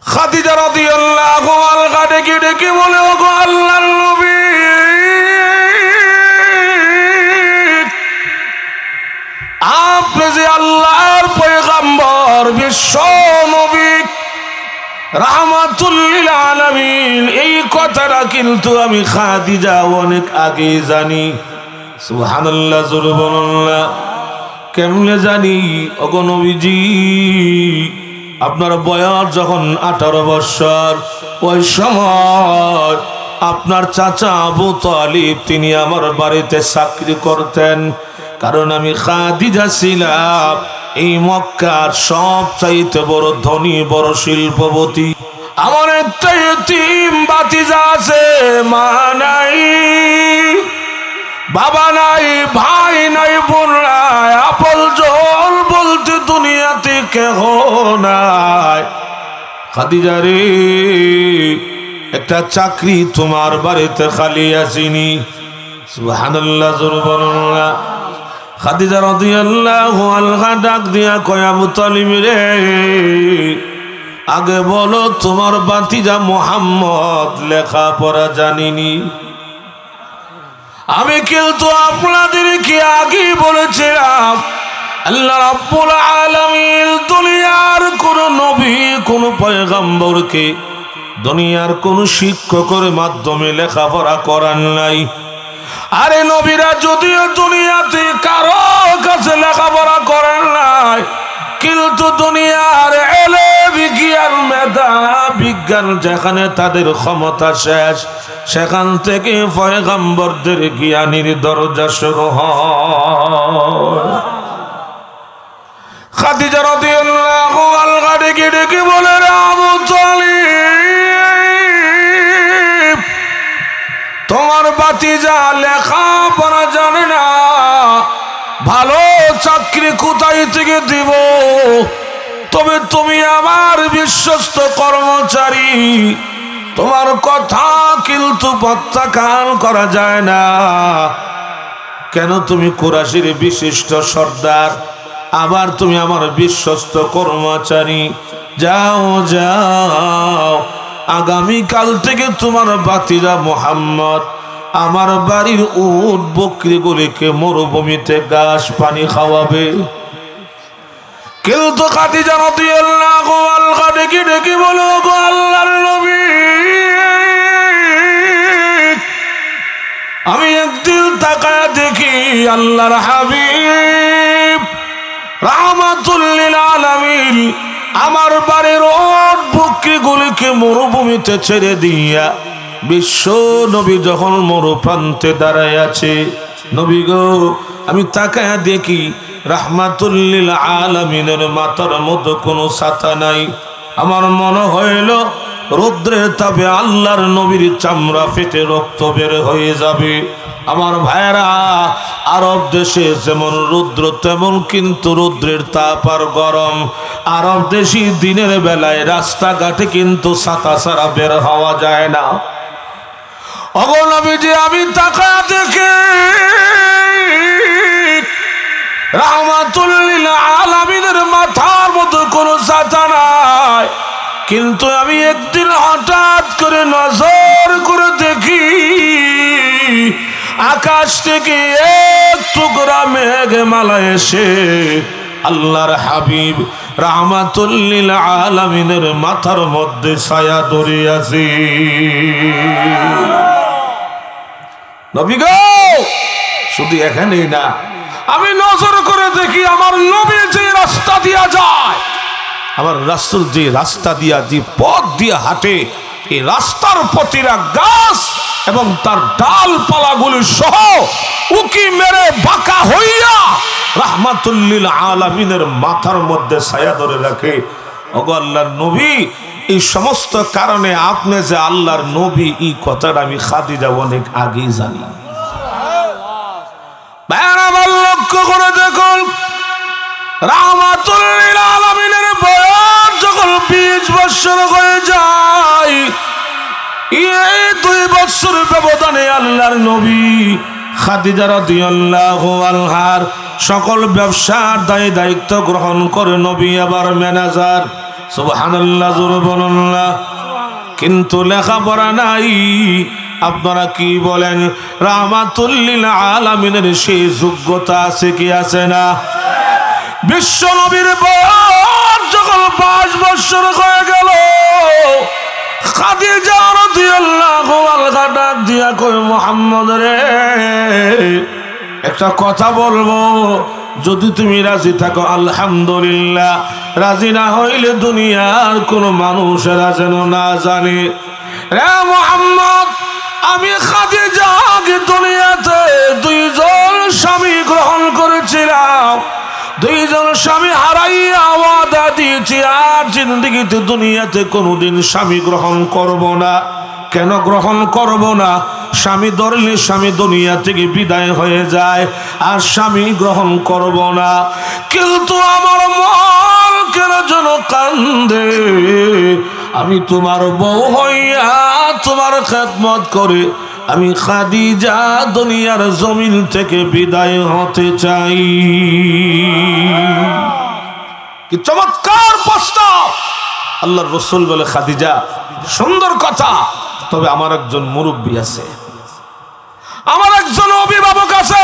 খাদিজা রাদিয়াল্লাহু আনহা ডেকে ডেকে বলে, ওগো আল্লাহর নবী, আপনি যে আল্লাহর পয়গম্বর, বিশ্ব নবী, রাহমাতুল লিল আলামিন, এই কথাটা কিন্তু আমি খাদিজা অনেক আগে জানি। সুবহানাল্লাহ, জোরে বলুন না। কেমনে জানি? ওগো নবীজি, আপনার বয়স যখন 18 বছর, ওই সময় আপনার চাচা আবু তালিব তিনি আমার বাড়িতে চাকরি করতেন। কারণ আমি খাদিজা ছিলাম এই মক্কার সবচাইতে বড় ধনী, বড় শিল্পপতি। আমার একটা ইতিম ভাতিজা আছে, মা নাই, বাবা নাই, ভাই নাই, বোন নাই, আপনজন বলতে দুনিয়াতে কেহ নাই। খাদিজা রে, একটা চাকরি তোমার বাড়িতে খালি আসেনি। সুবহানাল্লাহ, জোরে বলুন না। খাদিজা রাদিয়াল্লাহু আনহা ডাক দিয়া কয়, আবু তালিব রে, আগে বলো তোমার ভাতিজা মুহাম্মদ লেখাপড়া জানিনি? আমি কিন্তু আপনাদেরকে আগে বলেছিলাম, আল্লাহ রাব্বুল আলামিন দুনিয়ার কোন নবী, কোন পয়গম্বরকে দুনিয়ার কোন শিক্ষকের মাধ্যমে লেখাপড়া করান নাই। আরে নবীরা যদিও দুনিয়াতে কারো কাছে লেখাপড়া করেন নাই, কিন্তু দুনিয়ার এলেম, জ্ঞান, মেধা, বিজ্ঞান যেখানে তাদের ক্ষমতা শেষ, সেখান থেকে পয়গম্বরদের জ্ঞানীর দরজা শুরু হয়। খাদিজা রাদিয়াল্লাহু আনহা ডেকে ডেকে বলে, আবু তালিব, তোমার ভাতিজা লেখাপড়া জানে না, ভালো চাকরি কোথায় থেকে দিব? তবে তুমি আমার বিশ্বস্ত কর্মচারী, তোমার কথা কিন্তু প্রত্যাখ্যান করা যায় না। কেন? তুমি কুরাইশের বিশিষ্ট সর্দার, আবার তুমি আমার বিশ্বস্ত কর্মচারী। যাও যাও, আগামীকাল থেকে তোমার ভাতিজা মুহাম্মদ আমার বাড়ির উট বকরিগুলিকে মরুভূমিতে ঘাস পানি খাওয়াবে। কিন্তু খাদিজা রাদিয়াল্লাহু আনহা ডেকে ডেকে বলো, গো আল্লাহর নবী, আমি একদিন তাকায়া দেখি আল্লাহর হাবিব রাহমাতুল লিল আলামিন আমার বাড়ির উট বকরিগুলিকে মরুভূমিতে ছেড়ে দিয়া বিশ্ব নবী যখন মরুপ্রান্তে দাঁড়ায় আছে, নবী গো, আমি তাকায়া দেখি রাহমাতুল লিল আলামিনের মাথার মধ্যে কোনো ছাতা নাই। আমার মনে হইল রৌদ্রের তাপে আল্লাহর নবীর চামড়া ফেটে রক্ত বের হয়ে যাবে। আমার ভাইরা, আরব দেশে যেমন রৌদ্র, তেমন কিন্তু রৌদ্রের তাপ আর গরম। আরব দেশি দিনের বেলায় রাস্তাঘাটে কিন্তু ছাতা ছাড়া বের হওয়া যায় না। ওগো নবীজি, আমি তাকায়া দেখি রাহমাতুল লিল আলামিনের মাথার মধ্যে কোনো ছাতা নাই। কিন্তু আমি একদিন হঠাৎ করে নজর করে দেখি আকাশ থেকে এক টুকরা মেঘমালা এসে আল্লাহর হাবিব রাহমাতুল লিল আলামিনের মাথার মধ্যে ছায়া ধরে আছে। নবী গো, শুধু এখানেই না, আমি নজর করে দেখি আমার নবী যে রাস্তা দিয়া যায়, আমার রাসূল যে রাস্তা দিয়া, যে পথ দিয়া হাঁটে, এই রাস্তার প্রতিটা গাছ এবং তার ডালপালাগুলি সহ উকি মেরে বাঁকা হইয়া রাহমাতুল লিল আলামিনের মাথার মধ্যে ছায়া ধরে রাখে। ওগো আল্লাহর নবী, এই সমস্ত কারণে আপনি যে আল্লাহর নবী, এই কথাটা আমি খাদিজা অনেক আগেই জানি। আমার লক্ষ্য করে দেখুন, রাহমাতুল লিল আলামিনের বয়স যখন 20 বছর হয়ে যায়, এই 2 বছর ব্যবধানে আল্লাহর নবী খাদিজা রাদিয়াল্লাহু আনহার সকল ব্যবসার দায়িত্ব গ্রহণ করে নবী আবার ম্যানেজার। সুবহানাল্লাহ, জোরে বলুন না। কিন্তু লেখাপড়া নাই। আপনারা কি বলেন? রাহমাতুল লিল আলামিনের সেই যোগ্যতা আছে কি আছে না? বিশ্ব নবীর বয়স যখন 5 বছর হয়ে গেল, খাদিজা রাদিয়াল্লাহু আনহা ডাক দিয়া কয়, মুহাম্মদ রে, একটা কথা বলবো, যদি তুমি রাজি থাকো আলহামদুলিল্লাহ, রাজি না হইলে দুনিয়ার কোন মানুষেরা যেন না জানে। রে মুহাম্মদ, আমি খাদিজা আগে দুনিয়াতে 2 জন স্বামী গ্রহণ করেছিলাম, 2 জন স্বামী হারাইয়া ওয়াদা দিয়েছি আর জিন্দেগিতে দুনিয়াতে কোনোদিন স্বামী গ্রহণ করব না। কেন গ্রহণ করব না? স্বামী ধরলে স্বামী দুনিয়া থেকে বিদায় হয়ে যায়, আর স্বামী গ্রহণ করব না। কিন্তু আমার মন কেন যেন কান্দে, আমি তোমার বউ হইয়া তোমার খেদমত করে আমি খাদিজা দুনিয়ার জমিন থেকে বিদায় হতে চাই। কি চমৎকার প্রস্তাব! আল্লাহর রাসূল বলে, খাদিজা সুন্দর কথা, তবে আমার একজন মুরব্বী আছে, আমার একজন অভিভাবক আছে,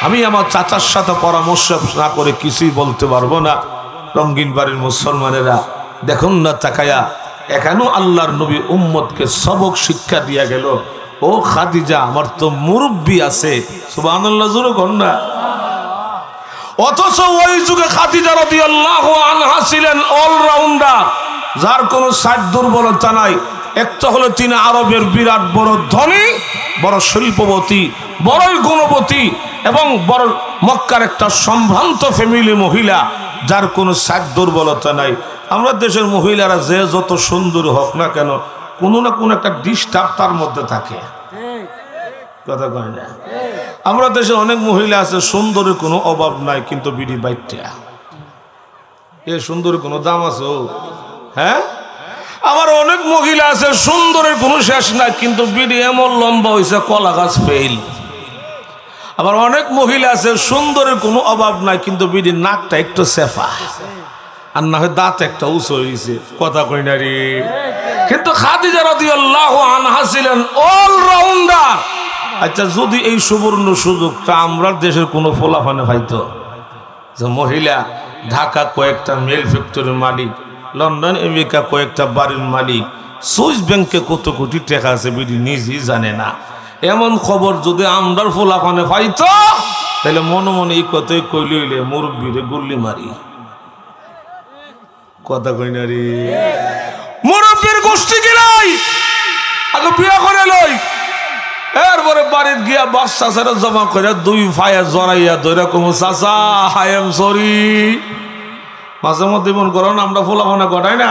আমি আমার চাচার সাথে পরামর্শ না করে কিছুই বলতে পারবো না। রঙ্গিন বাড়ির মুসলমানেরা দেখুন না তাকায়া, এখানেও আল্লাহর নবী উম্মতকে সবক শিক্ষা দিয়া গেল, ও খাদিজা আমার তো মুরব্বী আছে। সুবহানাল্লাহ, জোরে কোন না। অথচ ওই যুগে খাদিজা রাদিয়াল্লাহু আনহা ছিলেন অলরাউন্ডার, যার কোনো সাইড দুর্বলতা নাই। একটা হলো তিনি আরবের বিরাট বড় ধনী, বড় শিল্পবতী, বড়ই গুণবতী এবং বড় মক্কার একটা সম্ভ্রান্ত ফ্যামিলি মহিলা, যার কোনো সাইড দুর্বলতা নাই। আমরা দেশের মহিলারা যে যত সুন্দর হোক না কেন, কোনো না কোনো একটা ডিস্টার্ব তার মধ্যে থাকে, কথা কয় না? আমরা দেশে অনেক মহিলা আছে সুন্দরের কোনো অভাব নাই, কিন্তু বিড়ি বাইটা এ সুন্দরের কোনো দাম আছে? হ্যাঁ, আমার অনেক মহিলা আছে সুন্দরের কোনো শেষ নাই, কিন্তু বিড়ি এমন লম্বা হয়েছে কলা গাছ ফেল। আবার অনেক মহিলা আছে সুন্দরের কোনো অভাব নাই, কিন্তু বিড়ির নাকটা একটু সেফা, আর না হয় দাঁত একটা উঁচু হয়েছে, কথা কই না রে। কিন্তু খাদিজা রাদিয়াল্লাহু আনহা ছিলেন অলরাউন্ডার। আচ্ছা, যদি এই সুবর্ণ সুযোগটা আমরা দেশের কোনো ফোলাফানে পাইতো, যে মহিলা ঢাকা কয়েকটা মেল ফ্যাক্টরির মালিক, লন্ডন আমেরিকা কয়েকটা বাড়ির মালিক, সুইস ব্যাংকে কত কোটি টাকা আছে বিডি নিজেই জানে না, এমন খবর যদি আমরা ফোলাফানে পাইতো, তাহলে মনে মনে এই কথাই কইলে মুরব্বীরে গুল্লি মারি, কথা কই না রে। মুরব্বীর গোষ্ঠী গিলাই আগে বিয়ে করে লই, এরপরে বাড়ির গিয়া বাচ্চা ছেড়ে জমা করে 2 ফায়া জড়াইয়া ধরে কম, চাচা আই এম সরি। মাঝে মধ্যে মন করেন আমরা ফোলাফানা ঘটাই না,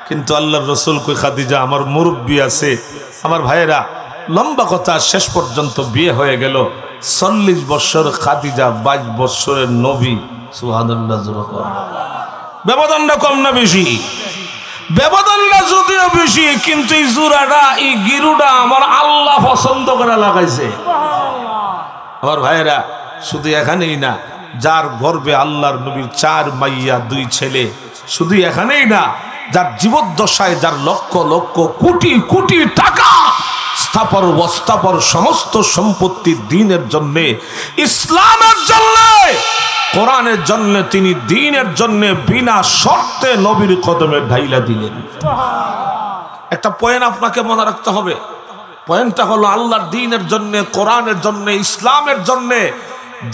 কিন্তু আল্লাহর রাসূল কই, খাদিজা আমার মুরব্বী আছে। আমার ভাইয়েরা, লম্বা কথা, শেষ পর্যন্ত বিয়ে হয়ে গেল। 40 বছর খাদিজা, 22 বছরের নবী। সুবহানাল্লাহ, ব্যবধানটা কম না বেশি? ব্যবধানটা যদিও বেশি, কিন্তু এই জোড়াটা, এই গিরুটা আমার আল্লাহ পছন্দ করে লাগাইছে। আমার ভাইয়েরা, শুধু এখানেই না, যার গর্বে আল্লাহর নবীর 4 মাইয়া 2 ছেলে, শুধু এখানেই না, যার জীবদ্দশায় যার লক্ষ লক্ষ কোটি কোটি টাকা স্থাপর বস্তাপর সমস্ত সম্পত্তি দ্বীনের জন্য, ইসলামের জন্য, কোরআনের জন্য, তিনি দ্বীনের জন্য বিনা শর্তে নবীর কদমে ঢাইলা দিলেন। একটা পয়েন্ট আপনাকে মনে রাখতে হবে, পয়েন্টটা হলো আল্লাহর দ্বীনের জন্য, কোরআনের জন্য, ইসলামের জন্য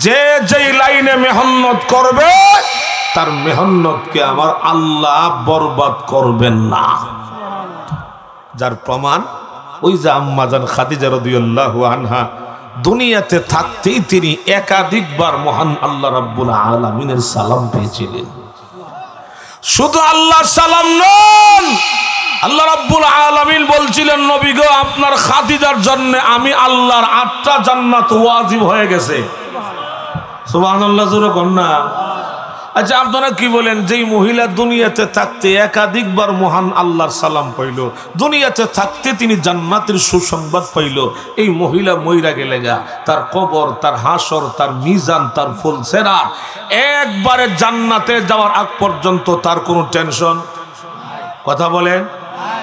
যে যেই লাইনে মেহনত করবে, তার মেহনতকে আমার আল্লাহ বরবাদ করবেন না। যার প্রমাণ ওই যে আম্মাজান খাদিজা রাদিয়াল্লাহু আনহা দুনিয়াতে থাকতেই তিনি একাধিকবার মহান আল্লাহ রাব্বুল আলামিনের সালাম পেয়েছিলেন। শুধু আল্লাহর সালাম নন, আল্লাহ রাব্বুল আলামিন বলছিলেন, নবী গো, আপনার খাদিজার জন্য আমি আল্লাহর 8টা জান্নাত ওয়াজিব হয়ে গেছে। সুবহানাল্লাহ, জোরে কর না। আচ্ছা আপনারা কি বলেন, যেই মহিলা দুনিয়াতে থাকতে একাধিকবার মহান আল্লাহর সালাম পাইল, দুনিয়াতে থাকতে তিনি জান্নাতের সুসংবাদ পাইল, এই মহিলা মইরা গেলে গা তার কবর, তার হাসর, তার মিজান, তার ফুলসেরা একবারে জান্নাতে যাওয়ার আগ পর্যন্ত তার কোনো টেনশন, কথা বলেন,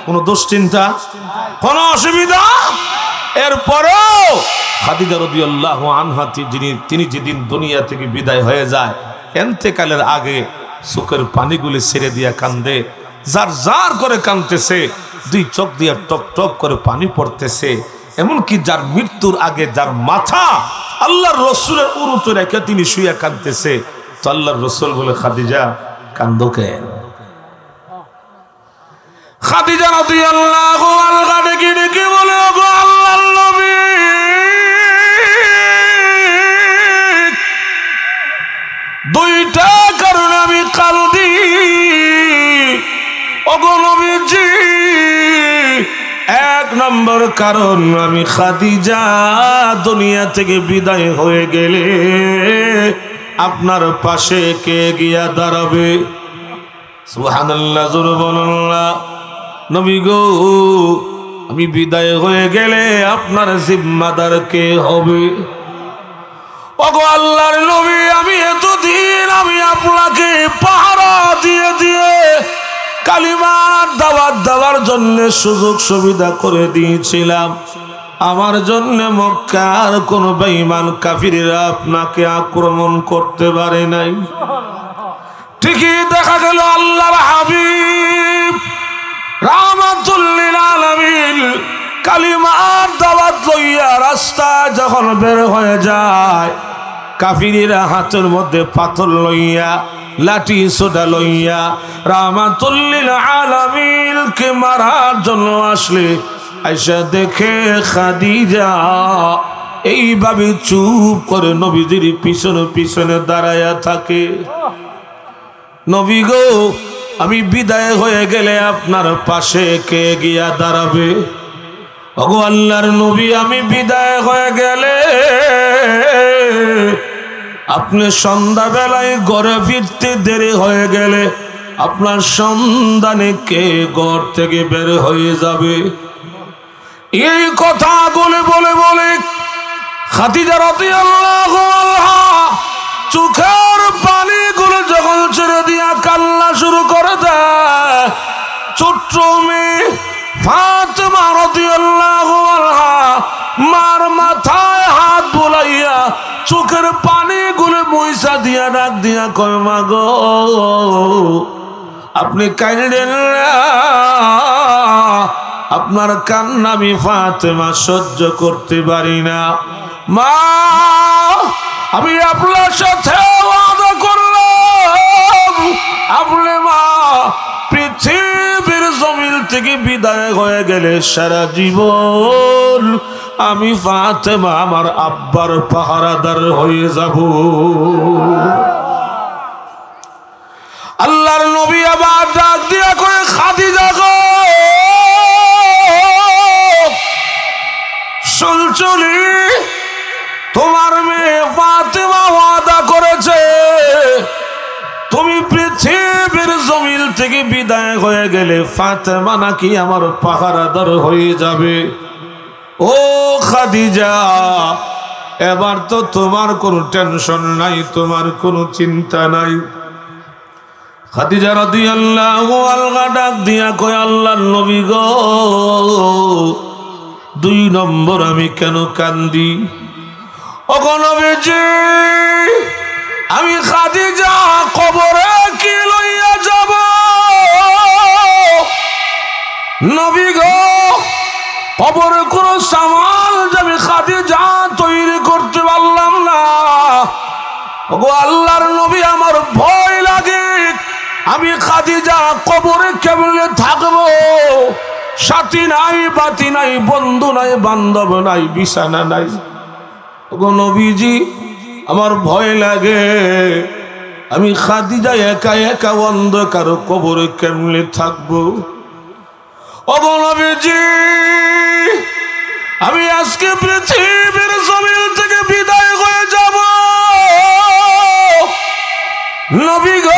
কোনো দুশ্চিন্তা, কোনো অসুবিধা? এরপরেও খাদিজা রাদিয়াল্লাহু আনহা তিনি যেদিন দুনিয়া থেকে বিদায় হয়ে যায়, এন্তেকালের আগে চোখের পানিগুলি ছেড়ে দিয়া কান্দে, যার যার করে কান্দতেছে, দুই চোখ দিয়া টপ টপ করে পানি পড়তেছে। এমনকি যার মৃত্যুর আগে যার মাথা আল্লাহর রসুলের উরুতে রেখে তিনি শুয়ে কান্দতেছে, তো আল্লাহর রসুল বলে, খাদিজা কান্দো কেন? খাদিজা রাদিয়াল্লাহু আনহা ডেকে ডেকে বলে, ওগো আল্লাহর নবী, দুইটা কারণে আমি কাঁদি। ওগো নবীজি, এক নম্বর কারণ, আমি খাদিজা দুনিয়া থেকে বিদায় হয়ে গেলে আপনার পাশে কে গিয়া দাঁড়াবে? সুবহানাল্লাহ, জোরে বলুন না। নবী গো, আমি বিদায় হয়ে গেলে আপনার জিম্মাদার কে হবে? ওগো আল্লাহর নবী, আমি এতদিন আমি আপনাকে পাহারা দিয়ে দিয়ে কালিমার দাওয়াত দেওয়ার জন্য সুযোগ সুবিধা করে দিয়েছিলাম, আমার জন্য মক্কার কোন বেঈমান কাফিররা আপনাকে আক্রমণ করতে পারে নাই। ঠিকই দেখা গেল আল্লাহর হাবিব রাহমাতুল লিল আলামিন কালিমার দাওয়াত লইয়া রাস্তা যখন বের হয়ে যায়, কাফিররা হাতের মধ্যে পাথর লইয়া, লাঠি সোটা লইয়া রাহমাতুল লিল আলামিন কে মারার জন্য আসলে, আয়েশা দেখে খাদিজা এইভাবে চুপ করে নবীজির পিছনে পিছনে দাঁড়ায়া থাকে। নবী গো, আমি বিদায় হয়ে গেলে আপনার পাশে কে গিয়া দাঁড়াবে? ওগো আল্লাহর নবী, আমি বিদায় হয়ে গেলে আপনি সন্ধ্যাবেলায় ঘরে ফিরতে দেরি হয়ে গেলে আপনার সন্ধানে কে ঘর থেকে বের হয়ে যাবে? এই কথা বলে বলে বলে খাদিজা রাদিয়াল্লাহু আনহা চোখের পানিগুলো যখন ছেড়ে দিয়া কান্না শুরু করে দেয়, ছোট্ট মেয়ে ফাতেমা রাদিয়াল্লাহু আনহা মার মাথায় হাত বুলাইয়া চোখের পানিগুলো মুইসা দিয়া ডাক দিয়া কয়, মা গো, আপনি কাঁদেন না, আপনার কান্না আমি ফাতেমা সহ্য করতে পারি না। মা, আমি আপনার সাথে ওয়াদা করলাম, আপনি মা পৃথিবীর জমিন থেকে বিদায় হয়ে গেলে সারা জীবন আমি ফাতেমা আমার আব্বার পাহারাদার হয়ে যাব। আল্লাহর নবী আবার ডাক দিয়া কয়ে, খাদিজা গো, শুনছুনি, তোমার মেয়ে ফাতেমা ওয়াদা করেছে তুমি পৃথিবীর জমিন থেকে বিদায় হয়ে গেলে ফাতেমা নাকি আমার পাহারাদার হয়ে যাবে। ও খাদিজা, এবার তো তোমার কোনো টেনশন নাই, তোমার কোনো চিন্তা নাই। খাদিজা রাদিয়াল্লাহু আনহা ডাক দিয়া কয়, আল্লাহর নবী গো, দুই নম্বর আমি কেন কান্দি? ওগো নবীজি, আমি খাদিজা কবরে কি লইয়া যাব? নবী গো, কবরে কোন সামাল যে আমি খাদিজা তৈরি করতে পারলাম না। ওগো আল্লাহর নবী, আমার ভয় লাগে, আমি খাদিজা কবরে কেমনে থাকবো? সাথী নাই, বাতি নাই, বন্ধু নাই, বান্ধব নাই, বিছানা নাই। ওগো নবীজি, আমার ভয় লাগে, আমি খাদিজা একা একা অন্ধকার কবরে কেমনে থাকবো? ওগো নবীজি, আমি আজকে পৃথিবীর জমিন থেকে বিদায় হয়ে যাব। নবী গো,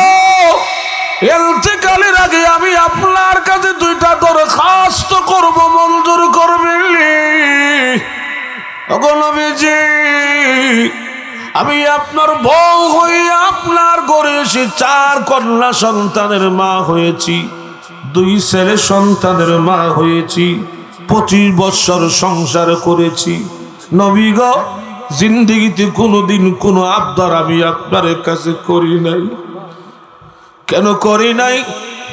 আমি আপনার বউ হয়ে আপনার ঘরে এসে 4 কন্যা সন্তানের মা হয়েছি, 2 ছেলে সন্তানের মা হয়েছি, 25 বছর সংসার করেছি। নবী গো, জিন্দেগিতে কোনোদিন কোনো আবদার আমি আপনার কাছে করি নাই। কেন করি নাই?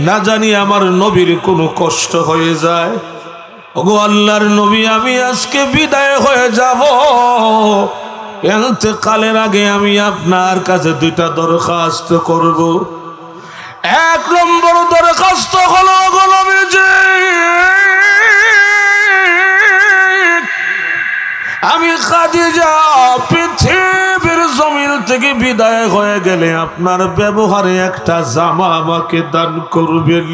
না জানি আমার নবীর কোনো কষ্ট হয়ে যায়। ওগো আল্লাহর নবী, আমি আজকে বিদায় হয়ে যাব, ইন্তেকালের আগে আমি আপনার কাছে 2টা দরখাস্ত করব। 1 নম্বর দরখাস্ত হলো, যে আমি খাদিজা পৃথিবীর জমিন থেকে বিদায় হয়ে গেলে আপনার ব্যবহারে একটা জামা আমাকে দান করবেন।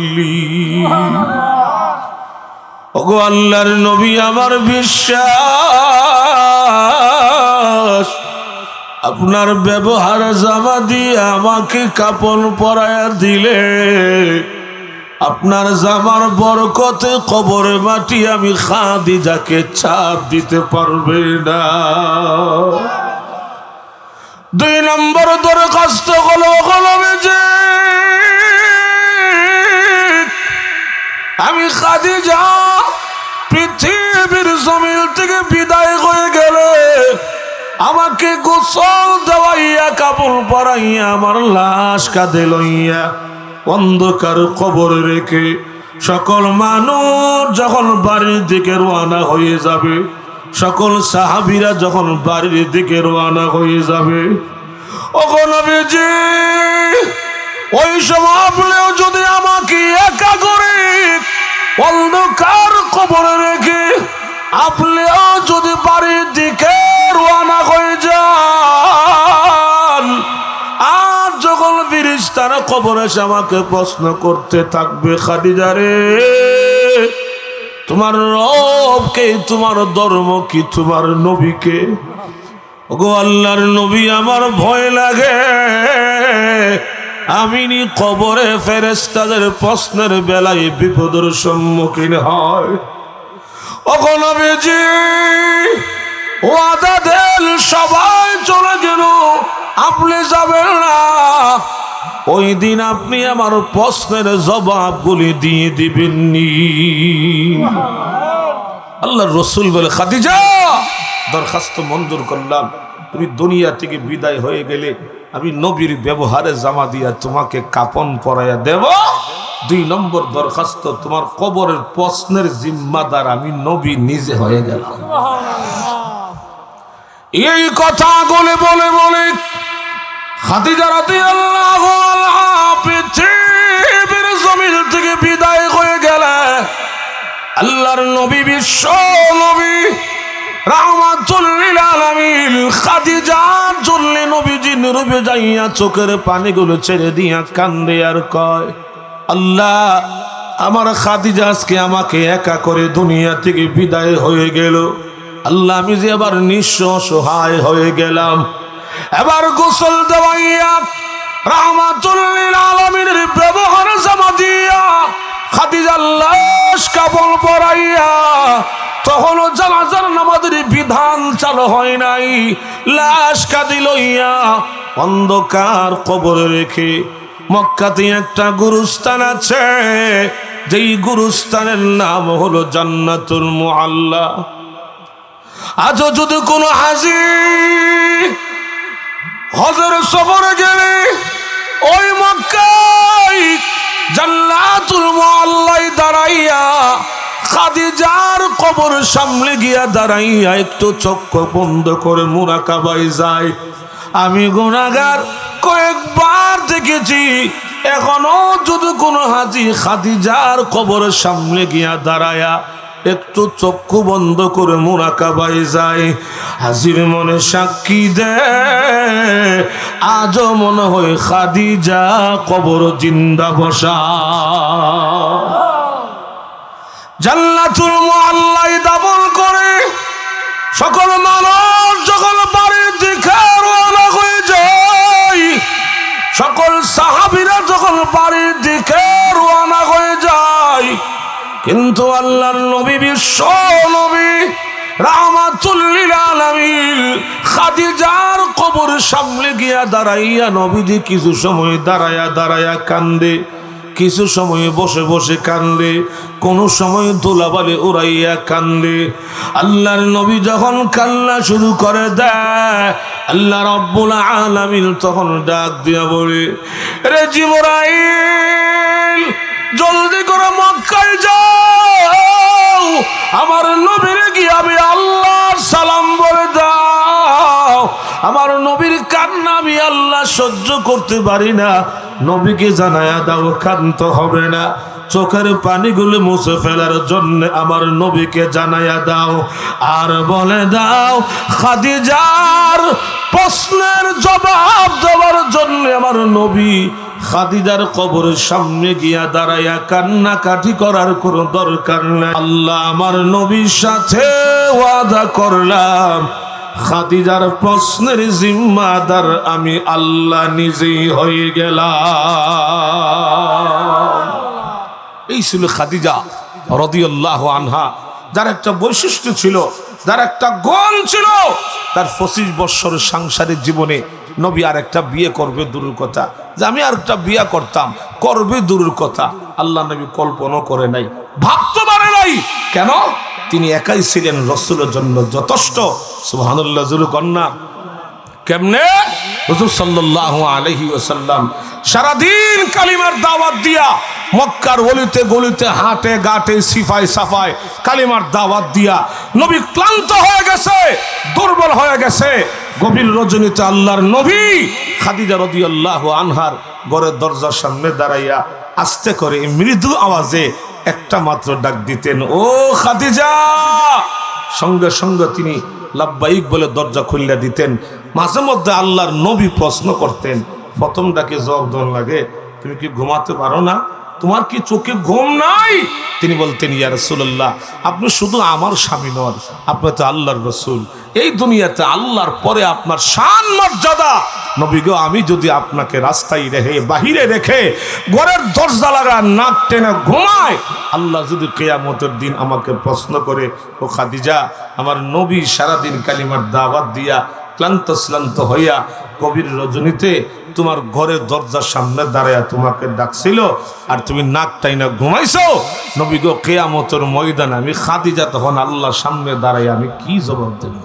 ওগো আল্লাহর নবী, আমার বিশ্বাস আপনার ব্যবহার জামা দিয়ে আমাকে কাপড় পরায়া দিলে আপনার জামার বরকতে কবরে মাটি আমি খাদিজাকে চাপ দিতে পারবে না। 2 নম্বর দরখাস্ত হলো যে আমি খাদিজা পৃথিবীর জমিন থেকে বিদায় হয়ে গেলে আমাকে গোসল দেওয়াইয়া কাপড় পরাইয়া আমার লাশ কাঁধে লইয়া অন্ধকার কবরে রেখে সকল মানুষ যখন বাড়ির দিকে রওনা হয়ে যাবে, সকল সাহাবীরা যখন বাড়ির দিকে রওনা হয়ে যাবে, ওগো নবীজি, ওই সময় আপনিও যদি আমাকে একা করে অন্ধকার কবরে রেখে আপনিও যদি বাড়ির দিকে রওনা হয়ে যান, আর যখন ফেরেশতারা কবরে এসে আমাকে প্রশ্ন করতে থাকবে, খাদিজা রে, তোমার রবকে, তোমার ধর্ম কি, তোমার নবীকে? ওগো আল্লাহর নবী, আমার ভয় লাগে আমি কবরে ফেরেশতাদের প্রশ্নের বেলায় বিপদের সম্মুখীন হয়। ওগো নবীজি, ওয়াদা দেন সবাই চলে গেল, আপনি যাবেন না। ওই দিন আপনি আমার প্রশ্নের জবাবগুলি দিয়ে দিবেননি। আল্লাহর রাসূল বলে, খাদিজা, দরখাস্ত মঞ্জুর করলাম, তুমি দুনিয়া থেকে বিদায় হয়ে গেলে আমি নবীর ব্যবহারে জামা দিয়া তোমাকে কাপন পরাইয়া দেব। 2 নম্বর দরখাস্ত, তোমার কবরের প্রশ্নের জিম্মাদার আমি নবী নিজে হয়ে গেলাম। এই কথা বলে খাদিজা রাদিয়াল্লাহু আনহা পৃথিবীর জমিন থেকে বিদায় হয়ে গেলে আল্লাহর নবী, বিশ্ব নবী রাহমাতুল লিল আলামিন খাদিজার জন্য নবীজি নীরবে যাইয়া চোখের পানিগুলো ছেড়ে দিয়া কান্দে আর কয়, আল্লাহ, আমার খাদিজা আজকে আমাকে একা করে দুনিয়া থেকে বিদায় হয়ে গেল। আল্লাহ, আমি যে এবার নিঃস্ব অসহায় হয়ে গেলাম। এবার গোসল দেওয়াইয়া রাহমাতুল লিল আলামিনের ব্যবহার জামা দিয়া খাদিজার লাশ কাপড় পরাইয়া, তখনও জানাজার নামাজের বিধান চালু হয় নাই, লাশ কাঁধে লইয়া অন্ধকার কবরে রেখে মক্কাতে একটা গুরুস্থান আছে, যেই গুরুস্থানের নাম হলো জান্নাতুল মুআল্লা। আজও যদি কোনো হাজী হজের সফরে গেলে ওই মক্কায় জান্নাতুল মুআল্লায় দাঁড়াইয়া খাদিজার কবর সামনে গিয়া দাঁড়াইয়া একটু চক্ষু বন্ধ করে মুরাকাবায় যায়। আমি গুনাহগার কয়েকবার দেখেছি, এখনো যদি কোনো হাজী খাদিজার কবর সামনে গিয়া দাঁড়ায়া একটু চক্ষু বন্ধ করে মুরাকাবায় যায়, হাজির মনে সাক্ষী দেয় আজও মনে হয় খাদিজা কবর জিন্দা বসা। জান্নাতুল মুআল্লায় দাফন করে সকল মানুষ যখন বাড়ির দিকে রওনা হয়ে যায়, সকল সাহাবীরা যখন বাড়ির দিকে রওনা হয়ে যায়, কিন্তু আল্লাহর নবী, বিশ্ব নবী রাহমাতুল লিল আলামিন খাদিজার কবর সামনে গিয়া দাঁড়াইয়া নবীজি কিছু সময় দাঁড়ায়া কান্দে, কিছু সময় বসে বসে কান্দে, কোন সময় ধুলাবালি উড়াইয়া কান্দে। আল্লাহর নবী যখন কান্না শুরু করে দেয়, আল্লাহ রাব্বুল আলামিন তখন ডাক দিয়া বলে, রে জিবরাইল জলদি করে মক্কায় যাও, আমার নবীর গিয়ে আমি আল্লাহর সালাম বলে দাও। আমার নবীর কান্না আমি আল্লাহ সহ্য করতে পারি না, নবীকে জানায়া দাও ক্ষান্ত হবে না, চোখের পানিগুলো মুছে ফেলার জন্য আমার নবীকে জানায়া দাও। আর বলে দাও খাদিজার প্রশ্নের জবাব দেওয়ার জন্য আমার নবী খাদিজার কবরের সামনে গিয়া দাঁড়াইয়া কান্নাকাটি করার কোনো দরকার নাই। আল্লাহ আমার নবীর সাথে ওয়াদা করলাম, খাদিজার প্রশ্নের জিম্মাদার আমি আল্লাহ নিজেই হয়ে গেলাম। এই ছিল খাদিজা রাদিয়াল্লাহু আনহা, যার একটা বৈশিষ্ট্য ছিল, যার একটা গুণ ছিল, তার 25 বছরের সাংসারিক জীবনে নবী আর একটা বিয়ে করবে দূরের কথা, যে আমি আর একটা বিয়ে করতাম, করবে দূরের কথা, আল্লাহ নবী কল্পনা করে নাই, ভাবতে পারে নাই। কেন? তিনি একাই ছিলেন রাসূলের জন্য যথেষ্ট। সুবহানাল্লাহ, জোরে কন্যা। কেমনে? হুজুর সাল্লাল্লাহু আলাইহি ওয়াসাল্লাম সারাদিন কালিমার দাওয়াত দিয়া মক্কার গলিতে গলিতে হাটে ঘাটে সিফায় সাফায় কালিমার দাওয়াত দিয়া নবী ক্লান্ত হয়ে গেছে, দুর্বল হয়ে গেছে। গভীর রজনীতে আল্লাহর নবী খাদিজা রাদিয়াল্লাহু আনহার ঘরের দরজার সামনে দাঁড়াইয়া আস্তে করে মৃদু আওয়াজে একটা মাত্র ডাক দিতেন, ও খাদিজা। সঙ্গে সঙ্গে তিনি লাব্বাইক বলে দরজা খুলে দিতেন। মাঝে মধ্যে আল্লাহর নবী প্রশ্ন করতেন, প্রথম ডাকে জবাব দেওয়ার লাগে, তুমি কি ঘুমাতে পারো না? তোমার কি চোখে ঘুম নাই? তিনি বলতেন, ইয়া রাসূলুল্লাহ, আপনি শুধু আমার স্বামী নন, আপনি তো আল্লাহর রাসূল। এই দুনিয়াতে আল্লাহর পরে আপনার শান মর্যাদা। নবী গো, আমি যদি আপনাকে রাস্তায় রেখে বাহিরে রেখে ঘরের দরজা লাগা নাক টেনে ঘুমায়, আল্লাহ যদি কিয়ামতের দিন আমাকে প্রশ্ন করে, ও খাদিজা, আমার নবী সারাদিন কালিমার দাওয়াত দিয়া ক্লান্ত হইয়া গভীর রজনীতে তোমার ঘরের দরজার সামনে দাঁড়ায়া তোমাকে ডাকছিল আর তুমি নাক টাইনা ঘুমাইছো, নবী গো কিয়ামতের ময়দানে আমি খাদিজা তখন আল্লাহর সামনে দাঁড়াইয়া আমি কি জবাব দেব?